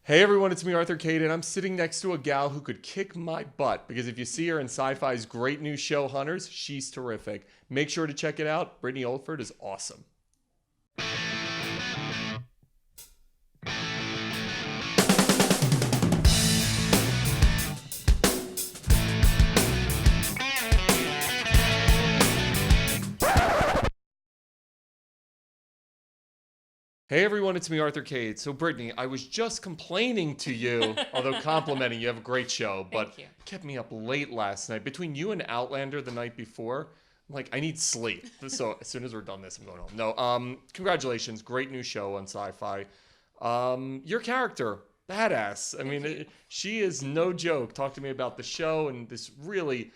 Hey everyone, it's me, Arthur Kade, and I'm sitting next to a gal who could kick my butt because if you see her in Syfy's great new show, Hunters, she's terrific. Make sure to check it out. Britne Oldford is awesome. Hey everyone, it's me, Arthur Kade. So Britne, I was just complaining to you, although complimenting you have a great show, but Thank you. kept me up late last night. Between you and Outlander the night before, I'm like, I need sleep. So as soon as we're done this, I'm going home. No, congratulations. Great new show on Syfy. Your character, badass. I mean, she is no joke. Talk to me about the show and this really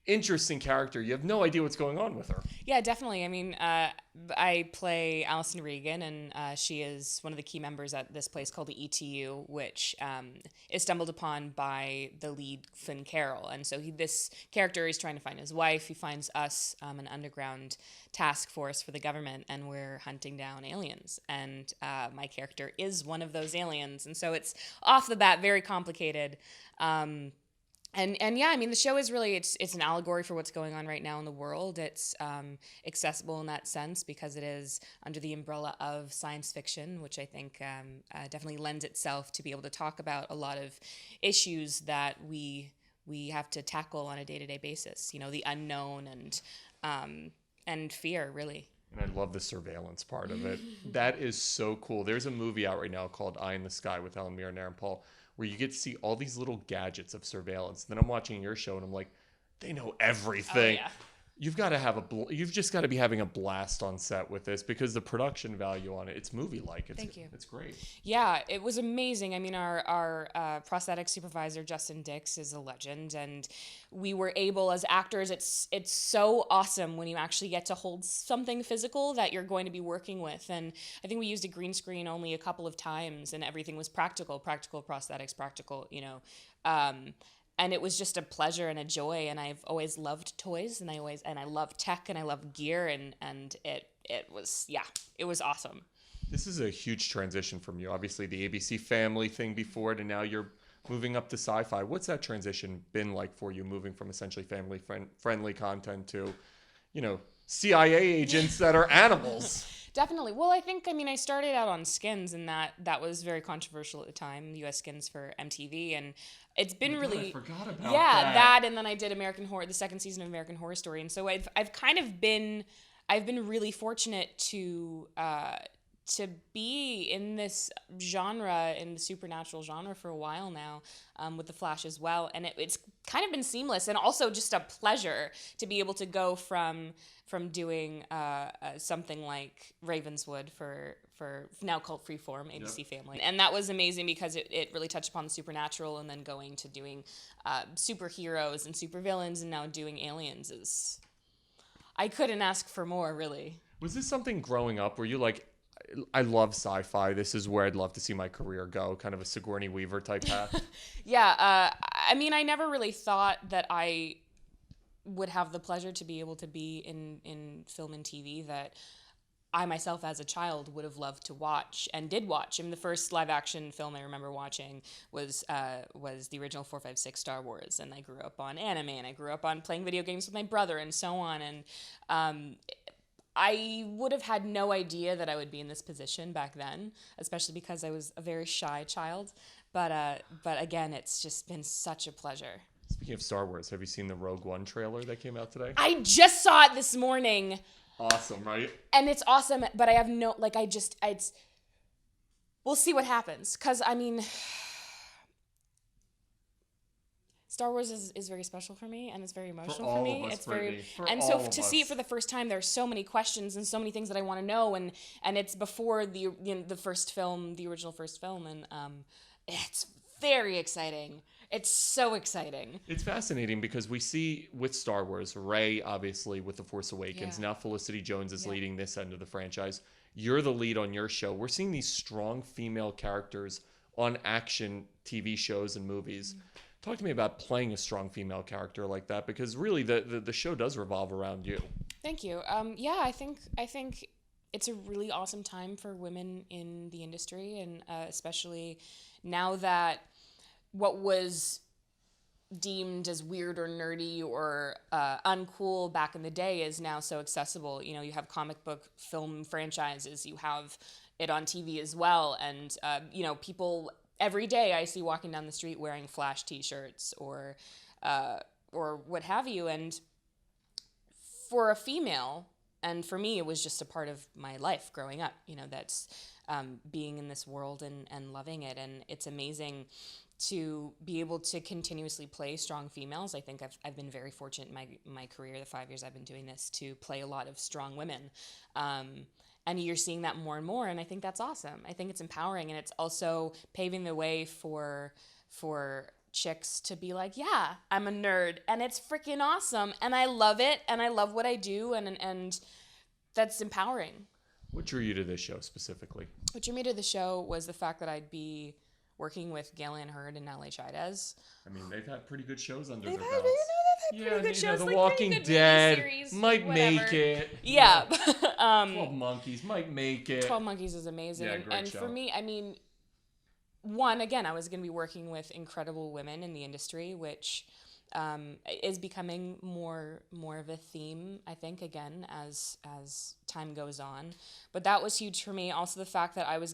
interesting character. You have no idea what's going on with her. Yeah, definitely. I mean, I play Allison Regan, and she is one of the key members at this place called the ETU, which is stumbled upon by the lead, Finn Carroll. And so this character is trying to find his wife. He finds us, an underground task force for the government, and we're hunting down aliens. And my character is one of those aliens. And so it's off the bat very complicated. And yeah, I mean, the show is really, it's an allegory for what's going on right now in the world. It's accessible in that sense because it is under the umbrella of science fiction, which I think definitely lends itself to be able to talk about a lot of issues that we have to tackle on a day-to-day basis. You know, the unknown and fear, really. And I love the surveillance part of it. That is so cool. There's a movie out right now called Eye in the Sky with Helen Mirren and Aaron Paul, where you get to see all these little gadgets of surveillance. Then I'm watching your show and I'm like, they know everything. Oh, yeah. You've just got to be having a blast on set with this because the production value on it, it's movie-like. Thank you. It's great. Yeah, it was amazing. I mean, our prosthetic supervisor, Justin Dix, is a legend, and we were able, as actors, it's so awesome when you actually get to hold something physical that you're going to be working with. And I think we used a green screen only a couple of times, and everything was practical prosthetics, practical, and it was just a pleasure and a joy. And I've always loved toys, and I love tech, and I love gear, and it was awesome. This is a huge transition from you. Obviously, the ABC Family thing before it, and now you're moving up to Syfy. What's that transition been like for you, moving from essentially family-friendly content to, CIA agents that are animals? Definitely. Well, I started out on Skins, and that was very controversial at the time, U.S. Skins for MTV, and it's been really... I forgot about that, and then I did the second season of American Horror Story, and so I've been really fortunate to be in this genre, in the supernatural genre, for a while now, with The Flash as well, and it's kind of been seamless, and also just a pleasure to be able to go from doing something like Ravenswood for now called Freeform, ABC Family. And that was amazing because it really touched upon the supernatural, and then going to doing superheroes and supervillains, and now doing aliens I couldn't ask for more, really. Was this something growing up where you like, I love sci-fi, this is where I'd love to see my career go, kind of a Sigourney Weaver type path? Yeah, I never really thought that I would have the pleasure to be able to be in film and TV that I myself as a child would have loved to watch and did watch. I mean, the first live action film I remember watching was the original 456 Star Wars, and I grew up on anime, and I grew up on playing video games with my brother and so on, and I would have had no idea that I would be in this position back then, especially because I was a very shy child, but again, it's just been such a pleasure. Speaking of Star Wars, have you seen the Rogue One trailer that came out today? I just saw it this morning. Awesome, right? And it's awesome, but I have we'll see what happens. Because, Star Wars is very special for me, and it's very emotional for me. To see it for the first time, there's so many questions and so many things that I want to know, and it's before the first film, the original first film, and it's very exciting. It's so exciting. It's fascinating because we see with Star Wars, Rey obviously with The Force Awakens. Yeah. Now Felicity Jones is leading this end of the franchise. You're the lead on your show. We're seeing these strong female characters on action TV shows and movies. Mm-hmm. Talk to me about playing a strong female character like that, because really the show does revolve around you. Thank you. I think it's a really awesome time for women in the industry, and especially now that what was deemed as weird or nerdy or uncool back in the day is now so accessible. You know, you have comic book film franchises, you have it on TV as well, and you know, people every day I see walking down the street wearing Flash T-shirts or what have you, and for a female, and for me, it was just a part of my life growing up. You know, that's being in this world and loving it, and it's amazing to be able to continuously play strong females. I think I've been very fortunate in my career, the 5 years I've been doing this, to play a lot of strong women. And you're seeing that more and more, and I think that's awesome. I think it's empowering, and it's also paving the way for chicks to be like, yeah, I'm a nerd, and it's freaking awesome, and I love it, and I love what I do, and that's empowering. What drew you to this show specifically? What drew me to the show was the fact that I'd be working with Gale and Hurd and Natalie Chaides. I mean, they've had pretty good shows under They've their had, belts. they've had pretty good shows. The like Walking pretty good Dead series, might whatever. make it. Yeah. 12 Monkeys might make it. 12 Monkeys is amazing. Yeah, great and show. For me, I mean, one, again, I was going to be working with incredible women in the industry, which is becoming more of a theme, I think, again, as time goes on. But that was huge for me. Also, the fact that I was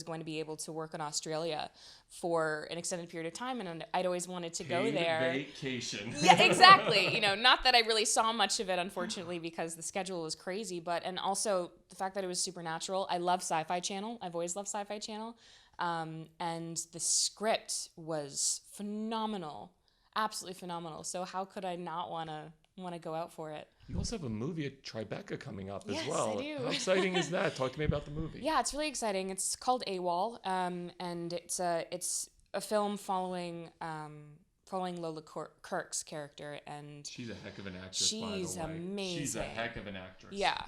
going to be able to work in Australia for an extended period of time, and I'd always wanted to go there. Vacation. Yeah, exactly. You know, not that I really saw much of it, unfortunately, because the schedule was crazy. And also the fact that it was supernatural. I love SciFi Channel. I've always loved SciFi Channel. And the script was phenomenal. Absolutely phenomenal. So how could I not want to go out for it? You also have a movie at Tribeca coming up as Yes, well. I do. How exciting is that? Talk to me about the movie. Yeah, it's really exciting. It's called AWOL, and it's a film following Lola Kirk's character, and she's a heck of an actress. By the way, she's amazing. She's a heck of an actress. Yeah.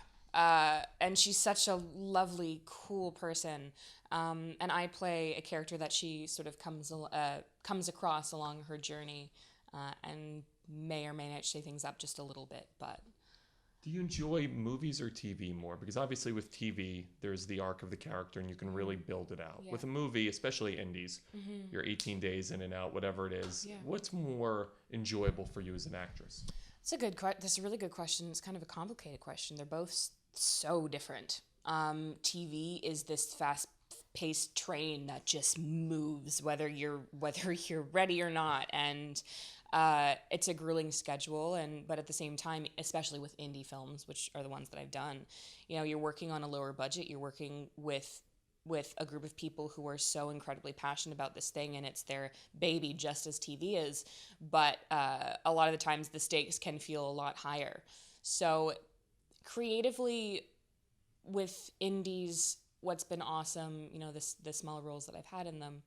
And she's such a lovely, cool person. And I play a character that she sort of comes across along her journey, and may or may not shake things up just a little bit. But do you enjoy movies or TV more? Because obviously with TV, there's the arc of the character, and you can really build it out. Yeah. With a movie, especially indies, you're 18 days in and out, whatever it is. Yeah. What's more enjoyable for you as an actress? That's a really good question. It's kind of a complicated question. They're both so different. TV is this fast-paced train that just moves whether you're ready or not, and it's a grueling schedule. But at the same time, especially with indie films, which are the ones that I've done, you know, you're working on a lower budget. You're working with a group of people who are so incredibly passionate about this thing, and it's their baby, just as TV is. But a lot of the times, the stakes can feel a lot higher. So creatively, with indies, what's been awesome, you know, the small roles that I've had in them,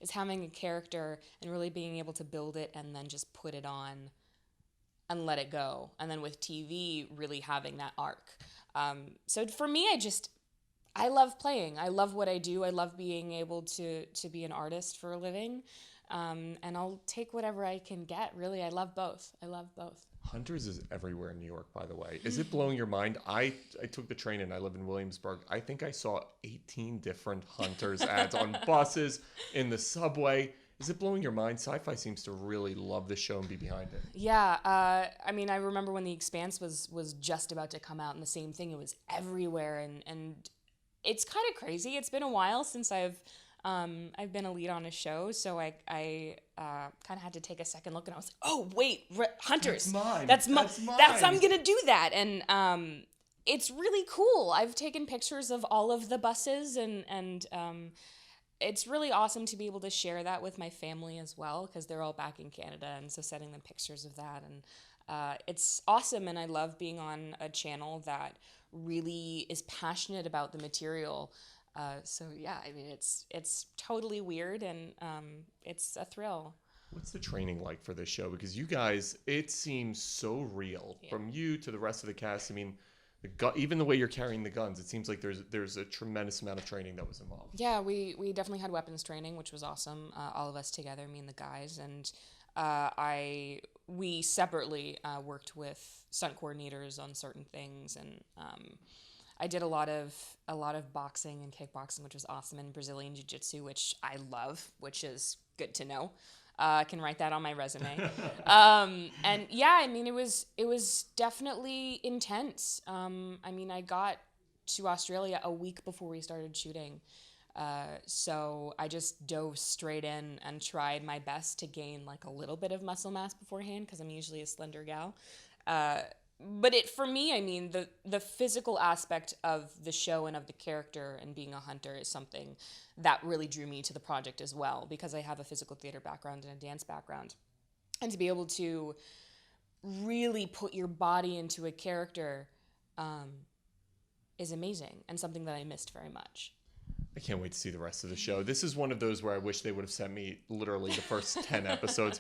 is having a character and really being able to build it and then just put it on and let it go. And then with TV, really having that arc. So for me, I love playing. I love what I do. I love being able to be an artist for a living. And I'll take whatever I can get, really. I love both. Hunters is everywhere in New York, by the way. Is it blowing your mind? I took the train and I live in Williamsburg. I think I saw 18 different Hunters ads on buses, in the subway. Is it blowing your mind? Syfy seems to really love the show and be behind it. Yeah. I mean, I remember when The Expanse was just about to come out, and the same thing. It was everywhere, and it's kind of crazy. It's been a while since I've been a lead on a show, so I kind of had to take a second look, and I was like, oh, wait, Hunters. That's mine. I'm going to do that. And it's really cool. I've taken pictures of all of the buses, and it's really awesome to be able to share that with my family as well, because they're all back in Canada, and so sending them pictures of that. And it's awesome, and I love being on a channel that really is passionate about the material. So yeah, I mean, it's totally weird, and it's a thrill. What's the training like for this show? Because you guys, it seems so real. Yeah. From you to the rest of the cast. I mean, even the way you're carrying the guns, it seems like there's a tremendous amount of training that was involved. Yeah, we definitely had weapons training, which was awesome. All of us together, me and the guys, and we separately worked with stunt coordinators on certain things, and I did a lot of boxing and kickboxing, which was awesome, and Brazilian jiu-jitsu, which I love, which is good to know. I can write that on my resume. And yeah, I mean, it was definitely intense. I mean, I got to Australia a week before we started shooting. So I just dove straight in and tried my best to gain like a little bit of muscle mass beforehand, because I'm usually a slender gal. But for me, I mean, the physical aspect of the show and of the character and being a hunter is something that really drew me to the project as well, because I have a physical theater background and a dance background. And to be able to really put your body into a character is amazing, and something that I missed very much. I can't wait to see the rest of the show. This is one of those where I wish they would have sent me literally the first 10 episodes.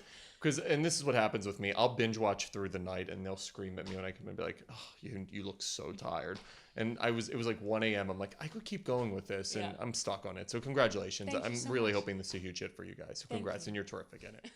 And this is what happens with me. I'll binge watch through the night and they'll scream at me when I come in and be like, oh, you look so tired. And it was like 1 a.m. I'm like, I could keep going with this, and I'm stuck on it. So congratulations. I'm really hoping this is a huge hit for you guys. So congrats, and you're terrific in it.